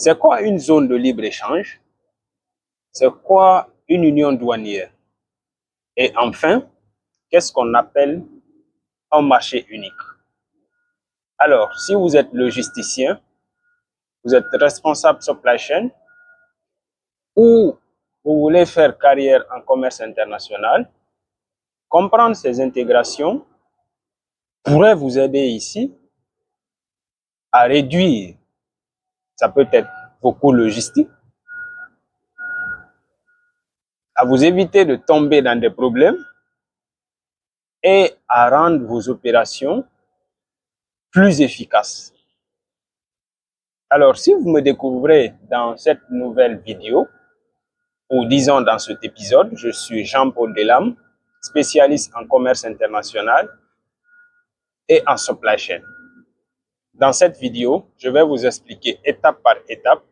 C'est quoi une zone de libre-échange? C'est quoi une union douanière? Et enfin, qu'est-ce qu'on appelle un marché unique? Alors, si vous êtes logisticien, vous êtes responsable supply chain ou vous voulez faire carrière en commerce international, comprendre ces intégrations pourrait vous aider ici à réduire, ça peut être vos coûts logistiques, à vous éviter de tomber dans des problèmes et à rendre vos opérations plus efficaces. Alors, si vous me découvrez dans cette nouvelle vidéo, ou disons dans cet épisode, je suis Jean-Paul Delam, spécialiste en commerce international et en supply chain. Dans cette vidéo, je vais vous expliquer étape par étape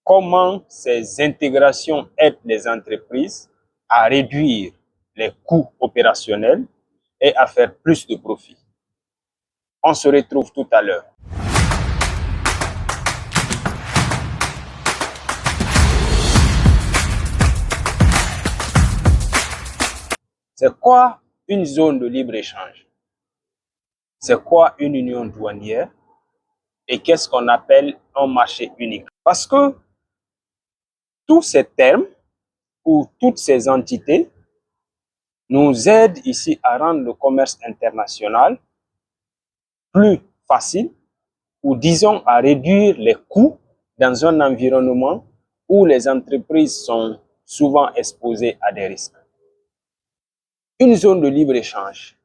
comment ces intégrations aident les entreprises à réduire les coûts opérationnels et à faire plus de profit. On se retrouve tout à l'heure. C'est quoi une zone de libre-échange? C'est quoi une union douanière? Et qu'est-ce qu'on appelle un marché unique? Parce que tous ces termes ou toutes ces entités nous aident ici à rendre le commerce international plus facile ou disons à réduire les coûts dans un environnement où les entreprises sont souvent exposées à des risques. Une zone de libre-échange.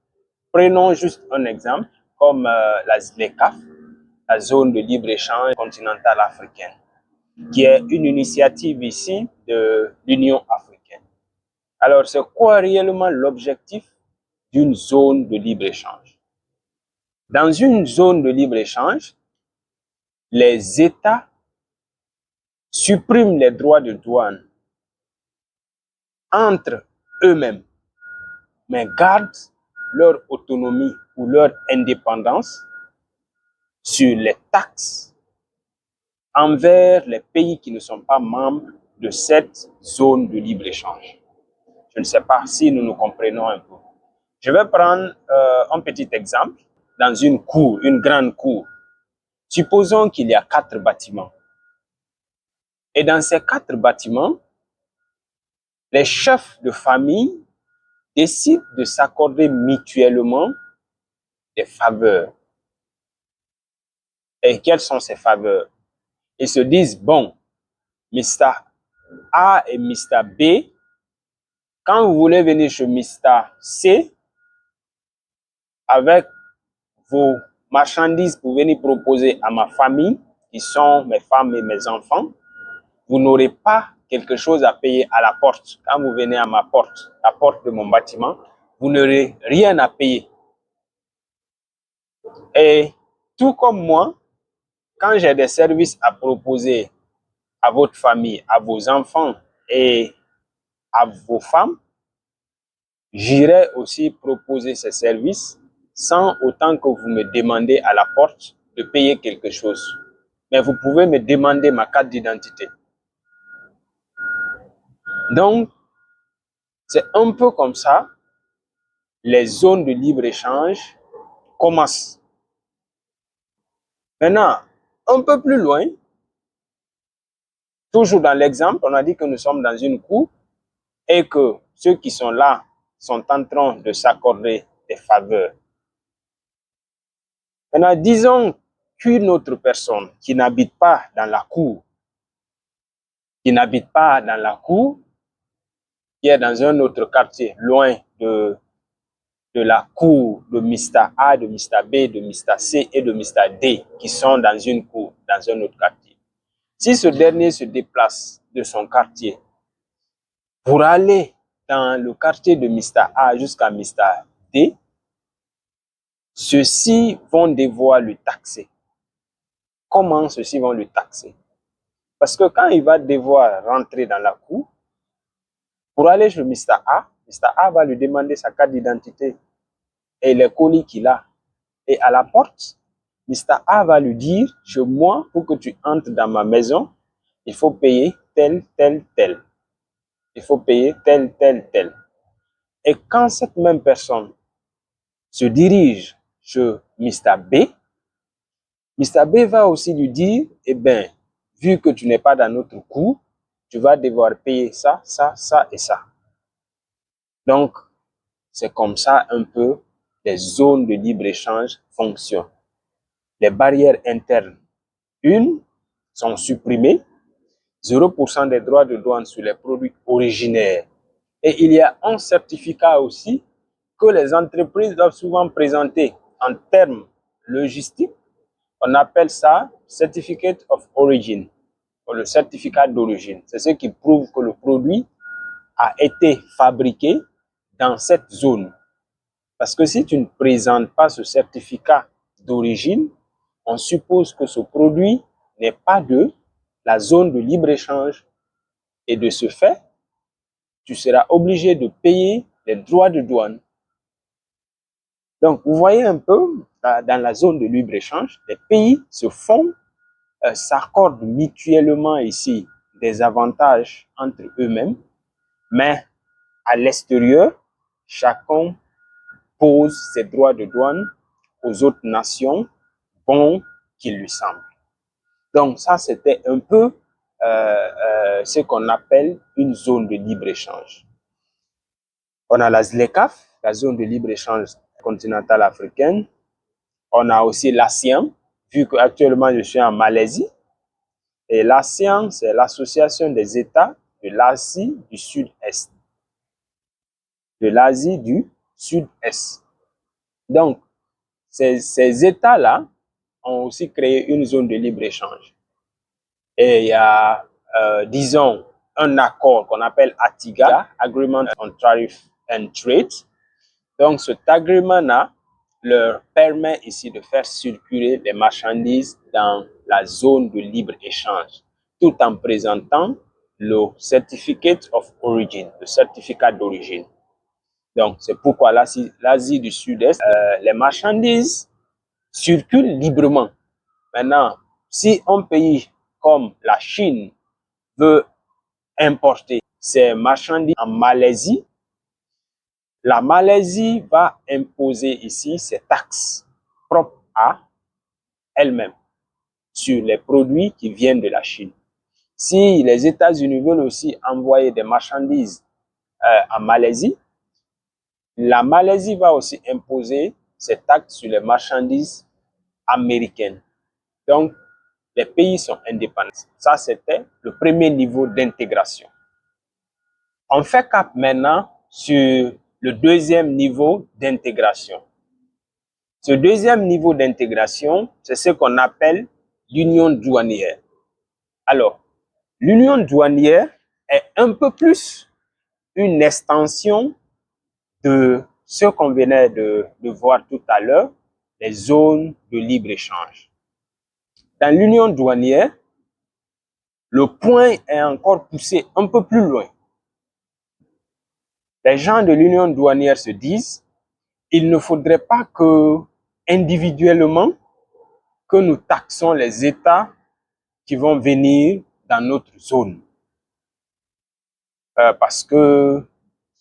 Prenons juste un exemple comme les CAF, la zone de libre-échange continentale africaine, qui est une initiative ici de l'Union africaine. Alors, c'est quoi réellement l'objectif d'une zone de libre-échange? Dans une zone de libre-échange, les États suppriment les droits de douane entre eux-mêmes, mais gardent leur autonomie ou leur indépendance sur les taxes envers les pays qui ne sont pas membres de cette zone de libre-échange. Je ne sais pas si nous nous comprenons un peu. Je vais prendre un petit exemple. Dans une cour, une grande cour, supposons qu'il y a 4 bâtiments. Et dans ces 4 bâtiments, les chefs de famille décident de s'accorder mutuellement des faveurs. Et quelles sont ces faveurs? Ils se disent, bon, Mr. A et Mr. B, quand vous voulez venir chez Mr. C, avec vos marchandises pour venir proposer à ma famille, qui sont mes femmes et mes enfants, vous n'aurez pas quelque chose à payer à la porte. Quand vous venez à ma porte, la porte de mon bâtiment, vous n'aurez rien à payer. Et tout comme moi, quand j'ai des services à proposer à votre famille, à vos enfants et à vos femmes, j'irai aussi proposer ces services sans autant que vous me demandez à la porte de payer quelque chose. Mais vous pouvez me demander ma carte d'identité. Donc, c'est un peu comme ça, les zones de libre-échange commencent. Maintenant, un peu plus loin, toujours dans l'exemple, on a dit que nous sommes dans une cour et que ceux qui sont là sont en train de s'accorder des faveurs. Maintenant, disons qu'une autre personne qui n'habite pas dans la cour, qui est dans un autre quartier, loin de la cour de Mr. A, de Mr. B, de Mr. C et de Mr. D, qui sont dans une cour, dans un autre quartier. Si ce dernier se déplace de son quartier pour aller dans le quartier de Mr. A jusqu'à Mr. D, ceux-ci vont devoir le taxer. Comment ceux-ci vont le taxer? Parce que quand il va devoir rentrer dans la cour, pour aller chez Mr. A va lui demander sa carte d'identité et les colis qu'il a. Et à la porte, Mr. A va lui dire, chez moi, pour que tu entres dans ma maison, il faut payer tel, tel, tel. Il faut payer tel, tel, tel. Et quand cette même personne se dirige chez Mr. B, Mr. B va aussi lui dire, eh bien, vu que tu n'es pas dans notre coût, tu vas devoir payer ça, ça, ça et ça. Donc, c'est comme ça un peu les zones de libre-échange fonctionnent. Les barrières internes, une, sont supprimées, 0% des droits de douane sur les produits originaires. Et il y a un certificat aussi que les entreprises doivent souvent présenter en termes logistiques. On appelle ça Certificate of Origin, ou le certificat d'origine. C'est ce qui prouve que le produit a été fabriqué dans cette zone. Parce que si tu ne présentes pas ce certificat d'origine, on suppose que ce produit n'est pas de la zone de libre-échange. Et de ce fait, tu seras obligé de payer les droits de douane. Donc, vous voyez un peu, dans la zone de libre-échange, les pays se font, s'accordent mutuellement ici des avantages entre eux-mêmes, mais à l'extérieur, chacun pose ses droits de douane aux autres nations, bon qu'il lui semble. Donc, ça, c'était un peu ce qu'on appelle une zone de libre-échange. On a la ZLECAf, la zone de libre-échange continentale africaine. On a aussi l'ASEAN, vu qu'actuellement je suis en Malaisie. Et l'ASEAN, c'est l'association des États de l'Asie du Sud-Est. De l'Asie du Sud-Est. Donc, ces États-là ont aussi créé une zone de libre-échange. Et il y a, disons, un accord qu'on appelle ATIGA, Agreement on Tariff and Trade. Donc, cet agreement-là leur permet ici de faire circuler les marchandises dans la zone de libre-échange, tout en présentant le Certificate of Origin, le certificat d'origine. Donc, c'est pourquoi l'Asie du Sud-Est, les marchandises circulent librement. Maintenant, si un pays comme la Chine veut importer ses marchandises en Malaisie, la Malaisie va imposer ici ses taxes propres à elle-même sur les produits qui viennent de la Chine. Si les États-Unis veulent aussi envoyer des marchandises en Malaisie, la Malaisie va aussi imposer ses taxes sur les marchandises américaines. Donc, les pays sont indépendants. Ça, c'était le premier niveau d'intégration. On fait cap maintenant sur le deuxième niveau d'intégration. Ce deuxième niveau d'intégration, c'est ce qu'on appelle l'union douanière. Alors, l'union douanière est un peu plus une extension de ce qu'on venait de voir tout à l'heure, les zones de libre-échange. Dans l'union douanière, le point est encore poussé un peu plus loin. Les gens de l'union douanière se disent, il ne faudrait pas que, individuellement, que nous taxons les États qui vont venir dans notre zone. Parce que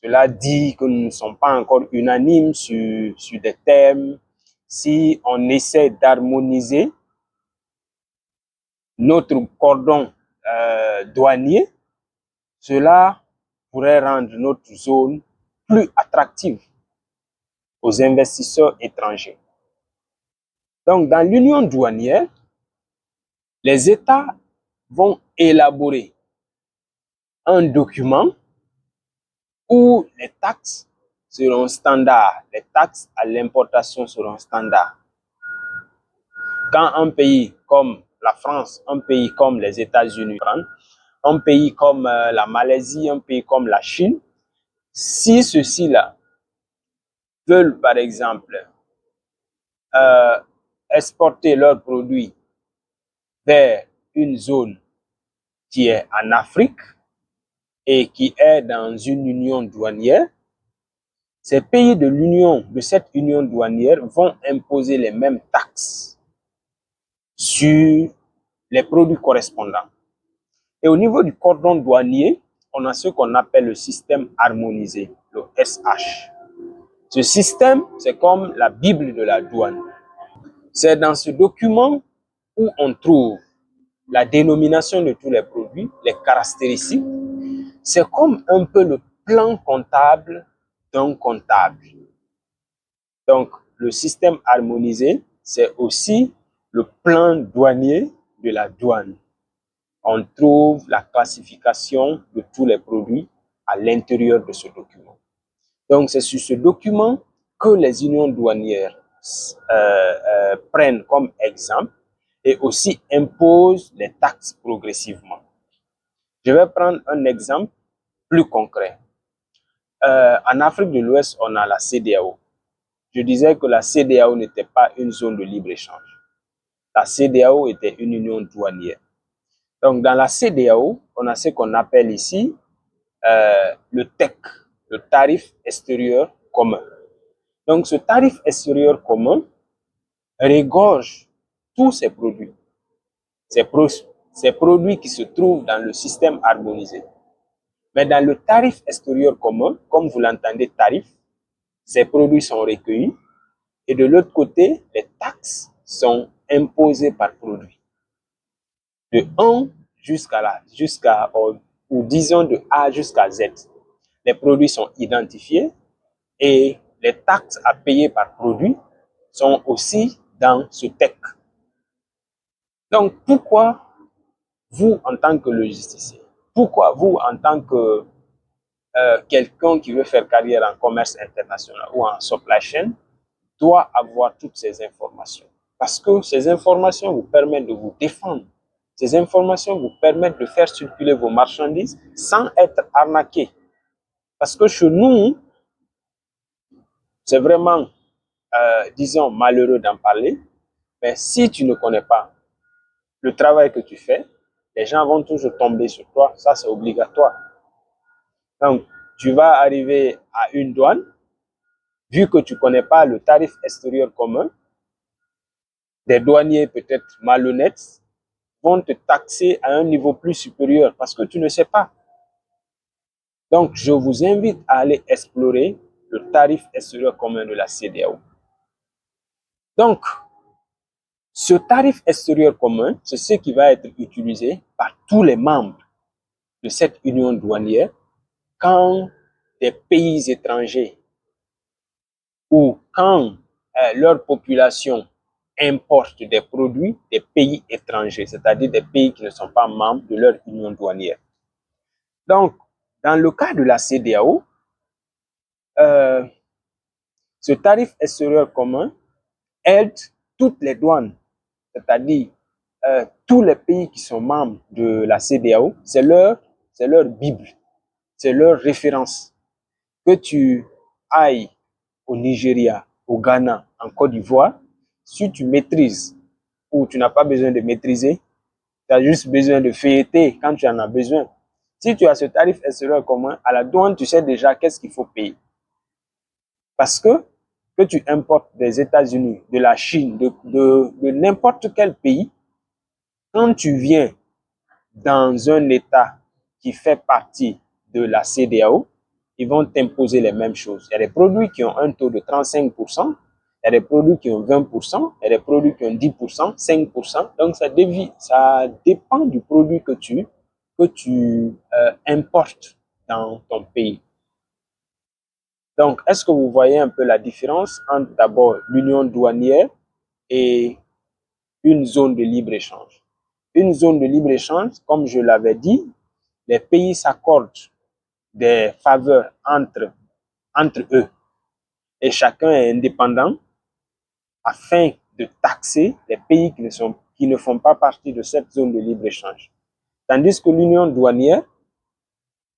cela dit que nous ne sommes pas encore unanimes sur des thèmes. Si on essaie d'harmoniser notre cordon douanier, cela pourrait rendre notre zone plus attractive aux investisseurs étrangers. Donc, dans l'union douanière, les États vont élaborer un document où les taxes seront standards, les taxes à l'importation seront standards. Quand un pays comme la France, un pays comme les États-Unis, un pays comme la Malaisie, un pays comme la Chine, si ceux-ci-là veulent, par exemple, exporter leurs produits vers une zone qui est en Afrique et qui est dans une union douanière, ces pays de cette union douanière vont imposer les mêmes taxes sur les produits correspondants. Et au niveau du cordon douanier, on a ce qu'on appelle le système harmonisé, le SH. Ce système, c'est comme la Bible de la douane. C'est dans ce document où on trouve la dénomination de tous les produits, les caractéristiques. C'est comme un peu le plan comptable d'un comptable. Donc, le système harmonisé, c'est aussi le plan douanier de la douane. On trouve la classification de tous les produits à l'intérieur de ce document. Donc, c'est sur ce document que les unions douanières prennent comme exemple et aussi imposent les taxes progressivement. Je vais prendre un exemple plus concret. En Afrique de l'Ouest, on a la CEDEAO. Je disais que la CEDEAO n'était pas une zone de libre-échange. La CEDEAO était une union douanière. Donc, dans la CEDEAO, on a ce qu'on appelle ici le TEC, le tarif extérieur commun. Donc, ce tarif extérieur commun regorge tous ces produits. Ces produits qui se trouvent dans le système harmonisé. Mais dans le tarif extérieur commun, comme vous l'entendez, tarif, ces produits sont recueillis et de l'autre côté, les taxes sont imposées par produit. De 1 ou disons de A jusqu'à Z. Les produits sont identifiés et les taxes à payer par produit sont aussi dans ce TEC. Donc, pourquoi vous, en tant que logisticien, pourquoi vous, en tant que quelqu'un qui veut faire carrière en commerce international ou en supply chain, doit avoir toutes ces informations? Parce que ces informations vous permettent de vous défendre. Ces informations vous permettent de faire circuler vos marchandises sans être arnaqué. Parce que chez nous, c'est vraiment, disons, malheureux d'en parler, mais si tu ne connais pas le travail que tu fais, les gens vont toujours tomber sur toi. Ça, c'est obligatoire. Donc, tu vas arriver à une douane, vu que tu ne connais pas le tarif extérieur commun, des douaniers peut-être malhonnêtes vont te taxer à un niveau plus supérieur parce que tu ne sais pas. Donc, je vous invite à aller explorer le tarif extérieur commun de la CEDEAO. Donc, ce tarif extérieur commun, c'est ce qui va être utilisé par tous les membres de cette union douanière quand des pays étrangers ou quand leur population importe des produits des pays étrangers, c'est-à-dire des pays qui ne sont pas membres de leur union douanière. Donc, dans le cas de la CEDEAO, ce tarif extérieur commun aide toutes les douanes, c'est-à-dire tous les pays qui sont membres de la CEDEAO, c'est leur Bible, c'est leur référence. Que tu ailles au Nigeria, au Ghana, en Côte d'Ivoire, si tu maîtrises ou tu n'as pas besoin de maîtriser, tu as juste besoin de feuilleter quand tu en as besoin. Si tu as ce tarif extérieur commun, à la douane, tu sais déjà qu'est-ce qu'il faut payer. Parce que tu importes des États-Unis, de la Chine, de n'importe quel pays, quand tu viens dans un État qui fait partie de la CEDEAO, ils vont t'imposer les mêmes choses. Il y a des produits qui ont un taux de 35%, il y a des produits qui ont 20%, il y a des produits qui ont 10%, 5%. Donc, ça dépend du produit que tu importes dans ton pays. Donc, est-ce que vous voyez un peu la différence entre d'abord l'union douanière et une zone de libre-échange? Une zone de libre-échange, comme je l'avais dit, les pays s'accordent des faveurs entre eux et chacun est indépendant afin de taxer les pays qui ne font pas partie de cette zone de libre-échange. Tandis que l'union douanière,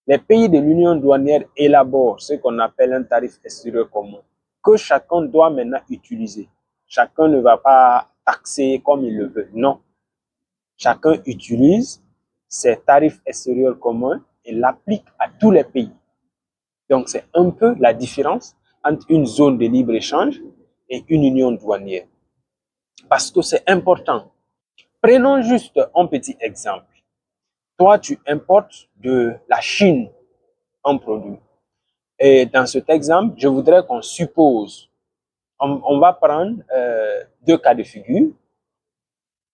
les pays de l'union douanière élaborent ce qu'on appelle un tarif extérieur commun que chacun doit maintenant utiliser. Chacun ne va pas taxer comme il le veut, non. Chacun utilise ses tarifs extérieurs communs et l'applique à tous les pays. Donc, c'est un peu la différence entre une zone de libre-échange et une union douanière. Parce que c'est important. Prenons juste un petit exemple. Toi, tu importes de la Chine un produit. Et dans cet exemple, je voudrais qu'on suppose, on va prendre deux cas de figure.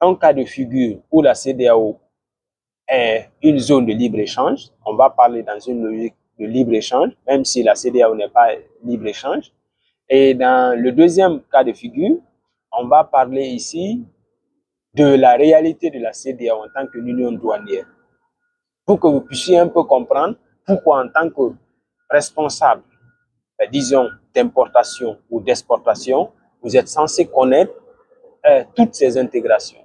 Un cas de figure où la CEDEAO est une zone de libre-échange. On va parler dans une logique de libre-échange, même si la CEDEAO n'est pas libre-échange. Et dans le deuxième cas de figure, on va parler ici de la réalité de la CEDEAO en tant qu'union douanière, pour que vous puissiez un peu comprendre pourquoi en tant que responsable, disons, d'importation ou d'exportation, vous êtes censé connaître toutes ces intégrations.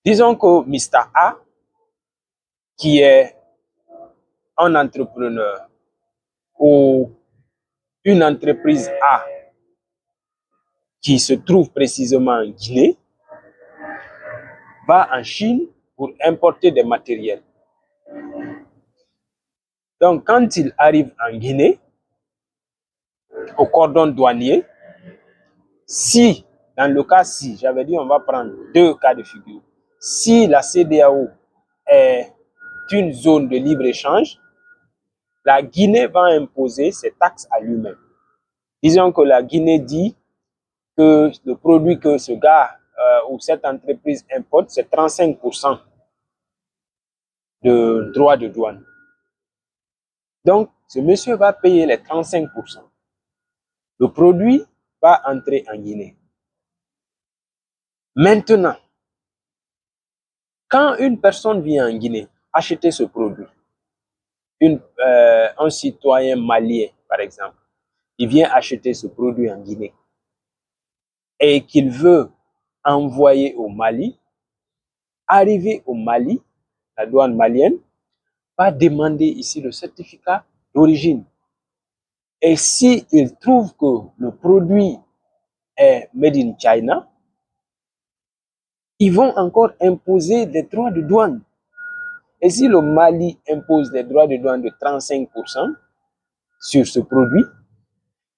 Disons que Mr. A, qui est un entrepreneur ou une entreprise A qui se trouve précisément en Guinée, va en Chine pour importer des matériels. Donc, quand il arrive en Guinée, au cordon douanier, si, dans le cas si, j'avais dit on va prendre deux cas de figure, si la CEDEAO est une zone de libre-échange, la Guinée va imposer ses taxes à lui-même. Disons que la Guinée dit que le produit que ce gars ou cette entreprise importe, c'est 35% de droits de douane. Donc, ce monsieur va payer les 35%. Le produit va entrer en Guinée. Maintenant, quand une personne vient en Guinée acheter ce produit, un citoyen malien, par exemple, il vient acheter ce produit en Guinée et qu'il veut envoyer au Mali, arriver au Mali, la douane malienne va demander ici le certificat d'origine. Et s'il trouve que le produit est made in China, ils vont encore imposer des droits de douane. Et si le Mali impose des droits de douane de 35% sur ce produit,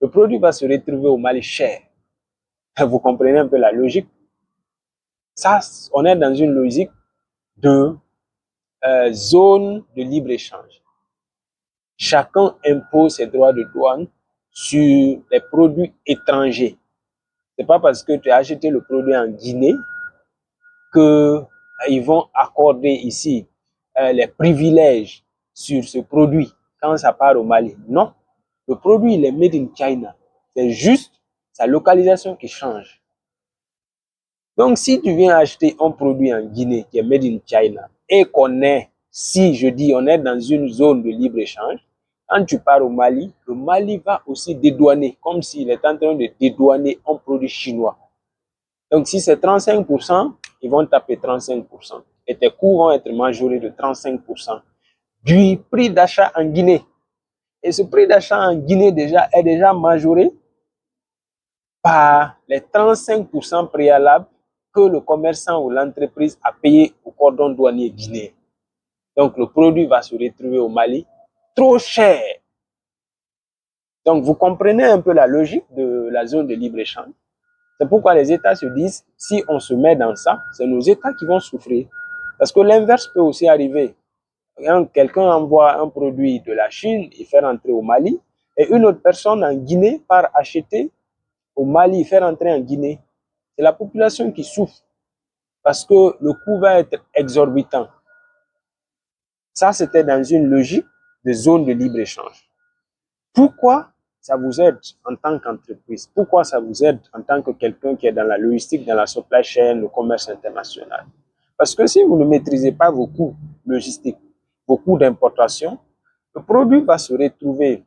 le produit va se retrouver au Mali cher. Vous comprenez un peu la logique? Ça, on est dans une logique de zone de libre-échange. Chacun impose ses droits de douane sur les produits étrangers. C'est pas parce que tu as acheté le produit en Guinée que ils vont accorder ici les privilèges sur ce produit quand ça part au Mali. Non, le produit il est made in China. C'est juste sa localisation qui change. Donc, si tu viens acheter un produit en Guinée qui est made in China et qu'on est, si je dis on est dans une zone de libre-échange, quand tu pars au Mali, le Mali va aussi dédouaner, comme s'il est en train de dédouaner un produit chinois. Donc, si c'est 35%, ils vont taper 35%. Et tes coûts vont être majorés de 35% du prix d'achat en Guinée. Et ce prix d'achat en Guinée est déjà majoré par les 35% préalables que le commerçant ou l'entreprise a payé au cordon douanier guinéen. Donc, le produit va se retrouver au Mali trop cher. Donc, vous comprenez un peu la logique de la zone de libre-échange. C'est pourquoi les États se disent, si on se met dans ça, c'est nos États qui vont souffrir. Parce que l'inverse peut aussi arriver. Quelqu'un envoie un produit de la Chine, il fait rentrer au Mali, et une autre personne en Guinée part acheter au Mali, il fait rentrer en Guinée. C'est la population qui souffre parce que le coût va être exorbitant. Ça, c'était dans une logique de zone de libre-échange. Pourquoi ça vous aide en tant qu'entreprise? Pourquoi ça vous aide en tant que quelqu'un qui est dans la logistique, dans la supply chain, le commerce international? Parce que si vous ne maîtrisez pas vos coûts logistiques, vos coûts d'importation, le produit va se retrouver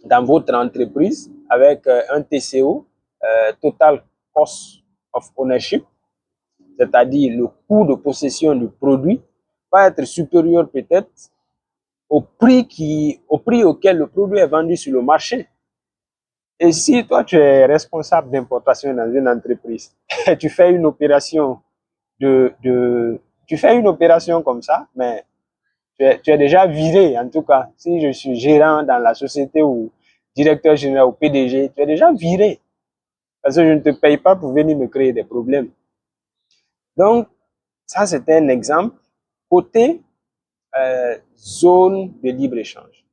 dans votre entreprise avec un TCO, Total Cost of Ownership, c'est-à-dire le coût de possession du produit va être supérieur peut-être au prix auquel le produit est vendu sur le marché. Et si toi, tu es responsable d'importation dans une entreprise, tu fais une opération tu fais une opération comme ça, mais tu es déjà viré, en tout cas. Si je suis gérant dans la société ou directeur général ou PDG, tu es déjà viré. Parce que je ne te paye pas pour venir me créer des problèmes. Donc, Ça, c'est un exemple côté zone de libre-échange.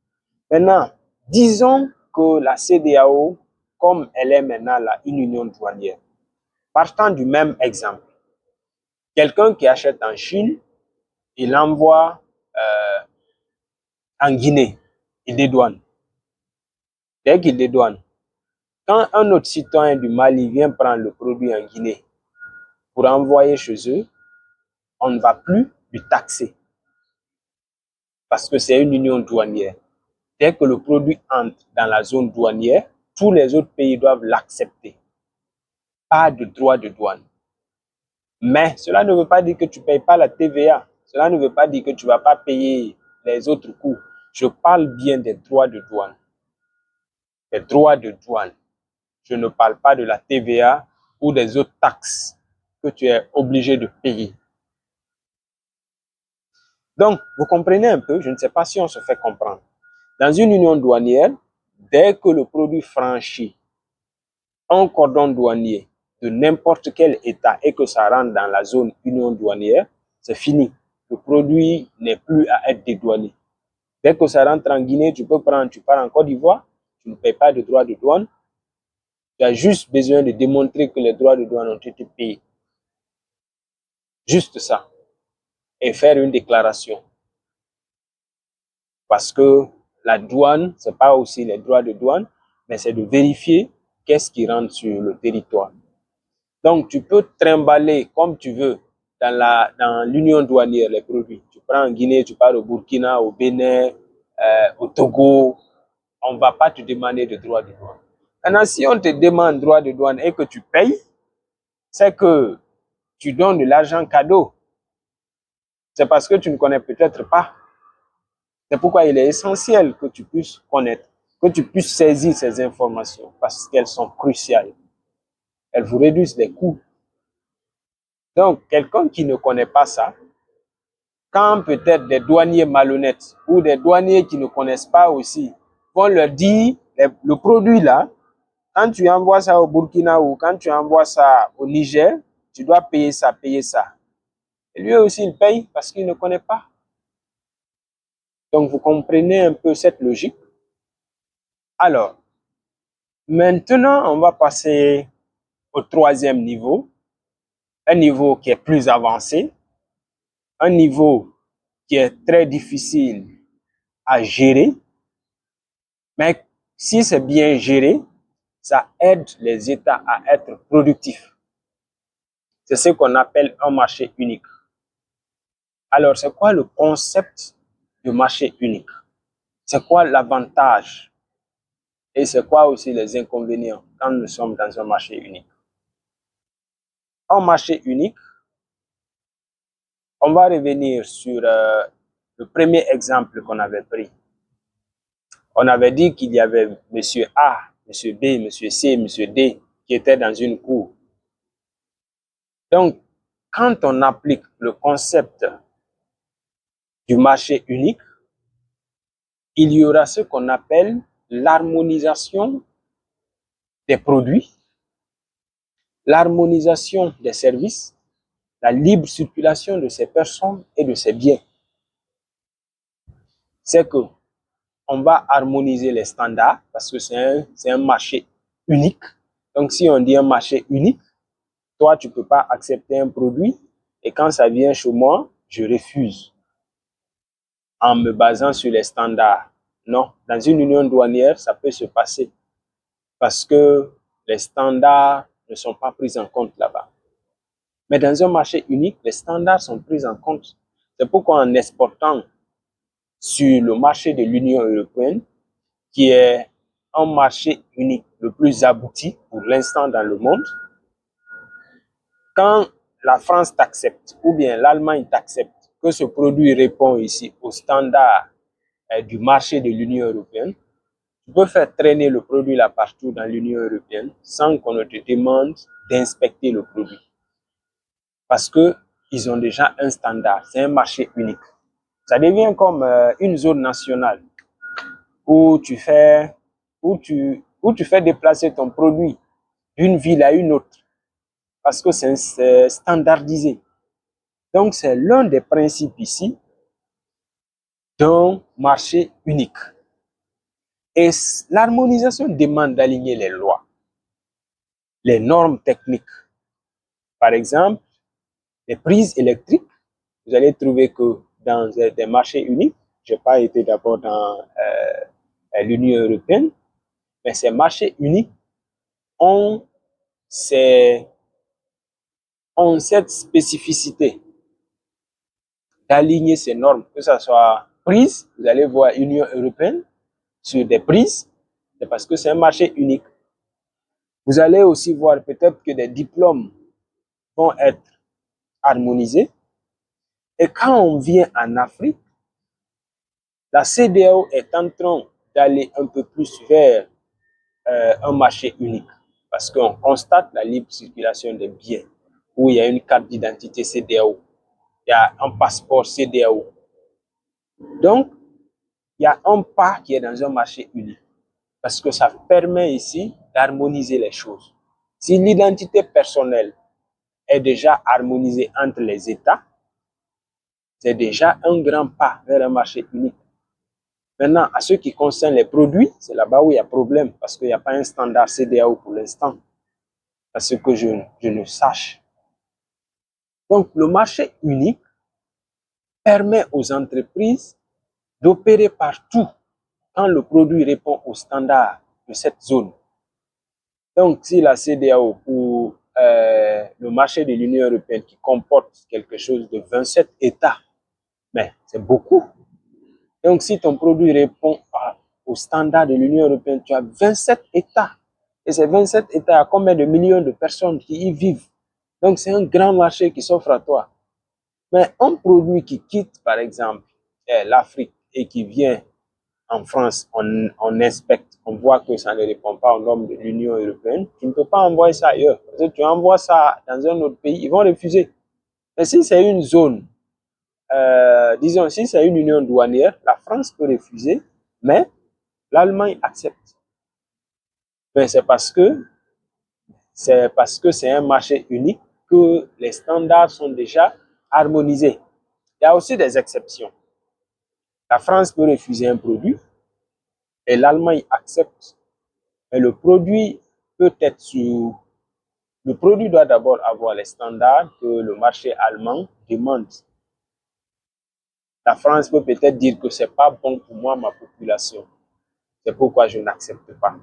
Maintenant, disons que la CEDEAO, comme elle est maintenant là, une union douanière, partant du même exemple, quelqu'un qui achète en Chine, il envoie en Guinée, il dédouane. Dès qu'il dédouane, quand un autre citoyen du Mali vient prendre le produit en Guinée pour envoyer chez eux, on ne va plus lui taxer parce que c'est une union douanière. Dès que le produit entre dans la zone douanière, tous les autres pays doivent l'accepter. Pas de droit de douane. Mais cela ne veut pas dire que tu ne payes pas la TVA. Cela ne veut pas dire que tu ne vas pas payer les autres coûts. Je parle bien des droits de douane. Les droits de douane. Je ne parle pas de la TVA ou des autres taxes que tu es obligé de payer. Donc, vous comprenez un peu, je ne sais pas si on se fait comprendre. Dans une union douanière, dès que le produit franchit un cordon douanier de n'importe quel État et que ça rentre dans la zone union douanière, c'est fini. Le produit n'est plus à être dédouané. Dès que ça rentre en Guinée, tu pars en Côte d'Ivoire, tu ne payes pas de droits de douane. Tu as juste besoin de démontrer que les droits de douane ont été payés. Juste ça. Et faire une déclaration. Parce que la douane, ce n'est pas aussi les droits de douane, mais c'est de vérifier qu'est-ce qui rentre sur le territoire. Donc, tu peux trimballer comme tu veux dans l'union douanière les produits. Tu prends en Guinée, tu pars au Burkina, au Bénin, au Togo. On ne va pas te demander de droit de douane. Maintenant, si on te demande droit de douane et que tu payes, c'est que tu donnes de l'argent cadeau. C'est parce que tu ne connais peut-être pas. C'est pourquoi il est essentiel que tu puisses connaître, que tu puisses saisir ces informations parce qu'elles sont cruciales. Elles vous réduisent les coûts. Donc, quelqu'un qui ne connaît pas ça, quand peut-être des douaniers malhonnêtes ou des douaniers qui ne connaissent pas aussi vont leur dire, le produit là, quand tu envoies ça au Burkina ou quand tu envoies ça au Niger, tu dois payer ça, payer ça. Et lui aussi, il paye parce qu'il ne connaît pas. Donc, vous comprenez un peu cette logique. Alors, maintenant, on va passer au troisième niveau, un niveau qui est plus avancé, un niveau qui est très difficile à gérer, mais si c'est bien géré, ça aide les États à être productifs. C'est ce qu'on appelle un marché unique. Alors, c'est quoi le concept de marché unique? C'est quoi l'avantage? Et c'est quoi aussi les inconvénients quand nous sommes dans un marché unique? Un marché unique, on va revenir sur le premier exemple qu'on avait pris. On avait dit qu'il y avait monsieur A, monsieur B, monsieur C, monsieur D qui étaient dans une cour. Donc, quand on applique le concept du marché unique, il y aura ce qu'on appelle l'harmonisation des produits, l'harmonisation des services, la libre circulation de ces personnes et de ces biens. C'est que on va harmoniser les standards parce que c'est un marché unique. Donc, si on dit un marché unique, toi, tu ne peux pas accepter un produit et quand ça vient chez moi, je refuse en me basant sur les standards. Non, dans une union douanière, ça peut se passer parce que les standards ne sont pas pris en compte là-bas. Mais dans un marché unique, les standards sont pris en compte. C'est pourquoi en exportant sur le marché de l'Union européenne, qui est un marché unique, le plus abouti pour l'instant dans le monde, quand la France t'accepte ou bien l'Allemagne t'accepte que ce produit répond ici aux standards du marché de l'Union européenne, tu peux faire traîner le produit là partout dans l'Union européenne sans qu'on ne te demande d'inspecter le produit. Parce qu'ils ont déjà un standard, c'est un marché unique. Ça devient comme une zone nationale où tu fais déplacer ton produit d'une ville à une autre parce que c'est standardisé. Donc, c'est l'un des principes ici d'un marché unique. Et l'harmonisation demande d'aligner les lois, les normes techniques. Par exemple, les prises électriques, vous allez trouver que dans des marchés uniques, je n'ai pas été d'abord dans l'Union européenne, mais ces marchés uniques ont cette spécificité d'aligner ces normes, que ce soit prises, vous allez voir Union européenne sur des prises, c'est parce que c'est un marché unique. Vous allez aussi voir peut-être que des diplômes vont être harmonisés. Et quand on vient en Afrique, la CEDEAO est en train d'aller un peu plus vers un marché unique parce qu'on constate la libre circulation des biens où il y a une carte d'identité CEDEAO, il y a un passeport CEDEAO. Donc, il y a un pas qui est dans un marché unique parce que ça permet ici d'harmoniser les choses. Si l'identité personnelle est déjà harmonisée entre les États, c'est déjà un grand pas vers un marché unique. Maintenant, à ce qui concerne les produits, c'est là-bas où il y a problème parce qu'il n'y a pas un standard CEDEAO pour l'instant, à ce que je ne sache. Donc, le marché unique permet aux entreprises d'opérer partout quand le produit répond aux standards de cette zone. Donc, si la CEDEAO pour le marché de l'Union européenne qui comporte quelque chose de 27 États, mais c'est beaucoup. Donc, si ton produit répond aux standards de l'Union européenne, tu as 27 États. Et ces 27 États, il y a combien de millions de personnes qui y vivent? Donc, c'est un grand marché qui s'offre à toi. Mais un produit qui quitte, par exemple, l'Afrique et qui vient en France, on inspecte, on voit que ça ne répond pas aux normes de l'Union européenne, tu ne peux pas envoyer ça ailleurs. Parce que tu envoies ça dans un autre pays, ils vont refuser. Mais si c'est une zone, disons, si c'est une union douanière, la France peut refuser, mais l'Allemagne accepte. Mais c'est parce que c'est un marché unique que les standards sont déjà harmonisés. Il y a aussi des exceptions. La France peut refuser un produit et l'Allemagne accepte. Mais le produit peut être sur... Le produit doit d'abord avoir les standards que le marché allemand demande. La France peut peut-être dire que ce n'est pas bon pour moi, ma population. C'est pourquoi je n'accepte pas.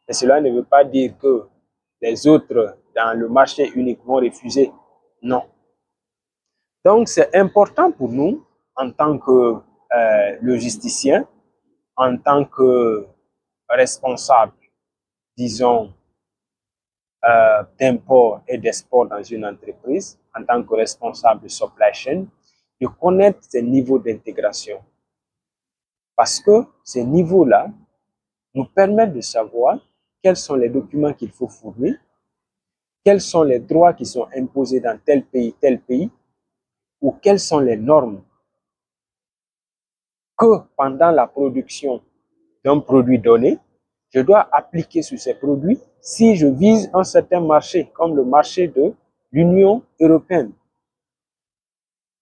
Mais cela ne veut pas dire que les autres dans le marché unique vont refuser. Non. Donc, c'est important pour nous, en tant que logisticien, en tant que responsable, disons, d'import et d'export dans une entreprise, en tant que responsable de supply chain, de connaître ces niveaux d'intégration. Parce que ces niveaux-là nous permettent de savoir quels sont les documents qu'il faut fournir, quels sont les droits qui sont imposés dans tel pays, ou quelles sont les normes que pendant la production d'un produit donné, je dois appliquer sur ces produits si je vise un certain marché, comme le marché de l'Union européenne.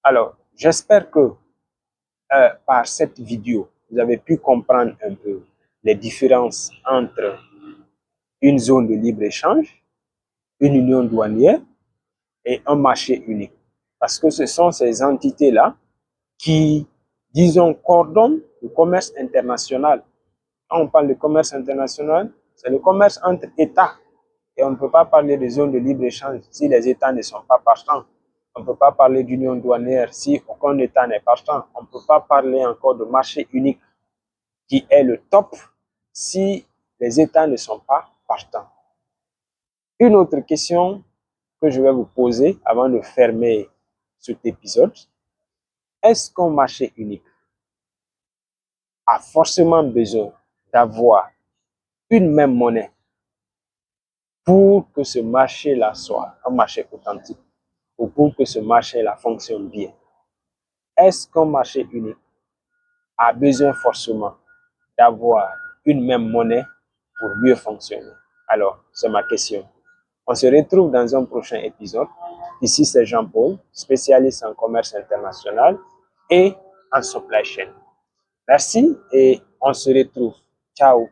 Alors, j'espère que par cette vidéo, vous avez pu comprendre un peu les différences entre une zone de libre-échange, une union douanière et un marché unique. Parce que ce sont ces entités-là qui, disons, coordonnent le commerce international. Quand on parle de commerce international, c'est le commerce entre États. Et on ne peut pas parler de zone de libre-échange si les États ne sont pas partants. On ne peut pas parler d'union douanière si aucun État n'est partant. On ne peut pas parler encore de marché unique qui est le top si les États ne sont pas partants. Une autre question que je vais vous poser avant de fermer cet épisode, est-ce qu'un marché unique a forcément besoin d'avoir une même monnaie pour que ce marché-là soit un marché authentique ou pour que ce marché-là fonctionne bien? Est-ce qu'un marché unique a besoin forcément d'avoir une même monnaie pour mieux fonctionner? Alors, c'est ma question. On se retrouve dans un prochain épisode. Ici, c'est Jean-Paul, spécialiste en commerce international et en supply chain. Merci et on se retrouve. Ciao.